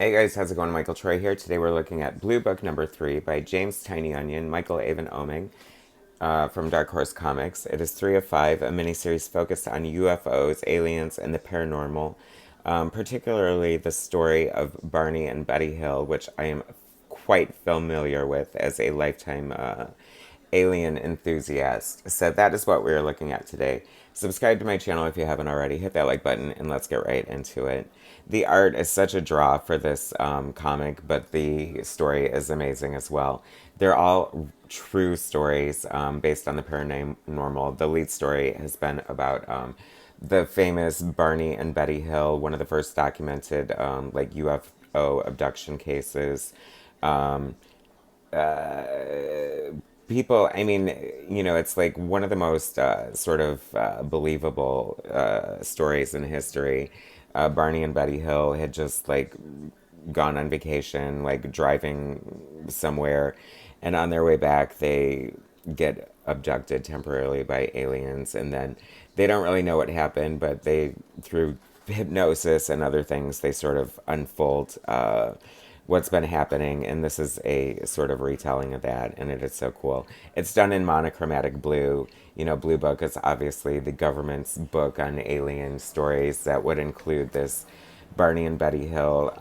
Hey guys, how's it going? Michael Troy here. Today we're looking at Blue Book number 3 by James Tynion, Michael Avon Oeming from Dark Horse Comics. It is 3 of 5, a miniseries focused on UFOs, aliens, and the paranormal, particularly the story of Barney and Betty Hill, which I am quite familiar with as a lifetime alien enthusiast. So that is what we're looking at today. Subscribe to my channel if you haven't already. Hit that like button and let's get right into it. The art is such a draw for this comic, but the story is amazing as well. They're all true stories based on the paranormal. The lead story has been about the famous Barney and Betty Hill, one of the first documented like UFO abduction cases. Um, People, I mean, it's like one of the most sort of believable stories in history. Barney and Betty Hill had just like gone on vacation, like driving somewhere, and on their way back, they get abducted temporarily by aliens, and then they don't really know what happened, but they, through hypnosis and other things, they sort of unfold what's been happening, and this is a sort of retelling of that, and it is so cool. It's done in monochromatic blue. Blue Book is obviously the government's book on alien stories that would include this Barney and Betty Hill,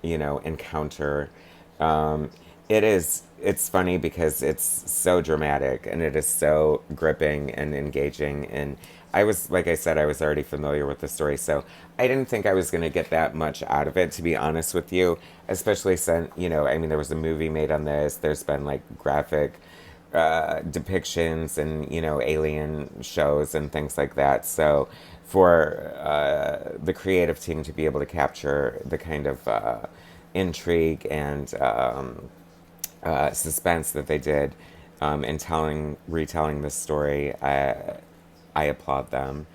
encounter. Um, it's funny because it's so dramatic and it is so gripping and engaging. And like I said, I was already familiar with the story, so I didn't think I was going to get that much out of it, to be honest with you, especially since, I mean, there was a movie made on this. There's been like graphic depictions and, alien shows and things like that. So for the creative team to be able to capture the kind of intrigue and suspense that they did in retelling this story, I applaud them.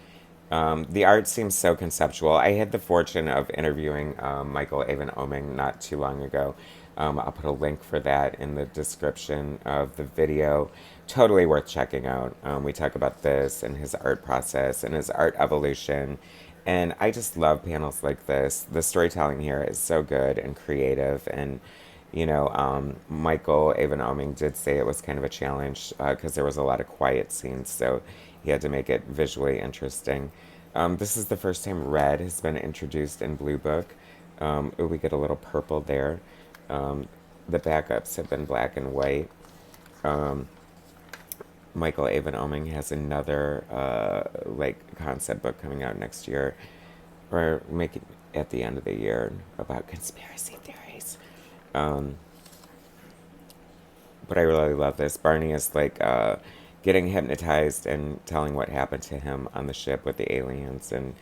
The art seems so conceptual. I had the fortune of interviewing Michael Avon Oeming not too long ago. I'll put a link for that in the description of the video. Totally worth checking out. We talk about this and his art process and his art evolution. And I just love panels like this. The storytelling here is so good and creative. And, Michael Avon Oeming did say it was kind of a challenge because there was a lot of quiet scenes. So he had to make it visually interesting. This is the first time red has been introduced in Blue Book. Ooh, we get a little purple there. The backups have been black and white. Michael Avon Oeming has another like concept book coming out next year, or make it at the end of the year, about conspiracy theories. Um, but I really love this. Barney is like getting hypnotized and telling what happened to him on the ship with the aliens. And,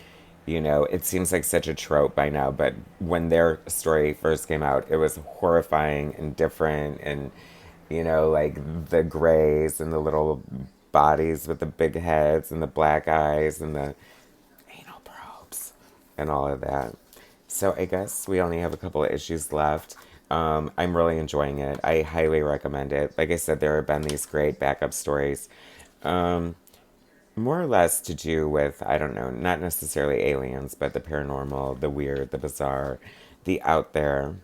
it seems like such a trope by now, but when their story first came out, it was horrifying and different. And, like the grays and the little bodies with the big heads and the black eyes and the anal probes and all of that. So I guess we only have a couple of issues left. I'm really enjoying it. I highly recommend it. Like I said, there have been these great backup stories, more or less to do with, I don't know, not necessarily aliens, but the paranormal, the weird, the bizarre, the out there.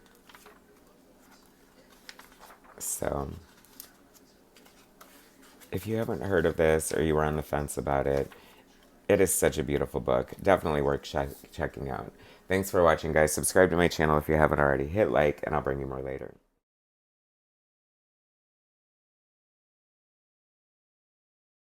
So if you haven't heard of this or you were on the fence about it, it is such a beautiful book. Definitely worth checking out. Thanks for watching, guys. Subscribe to my channel if you haven't already. Hit like, and I'll bring you more later.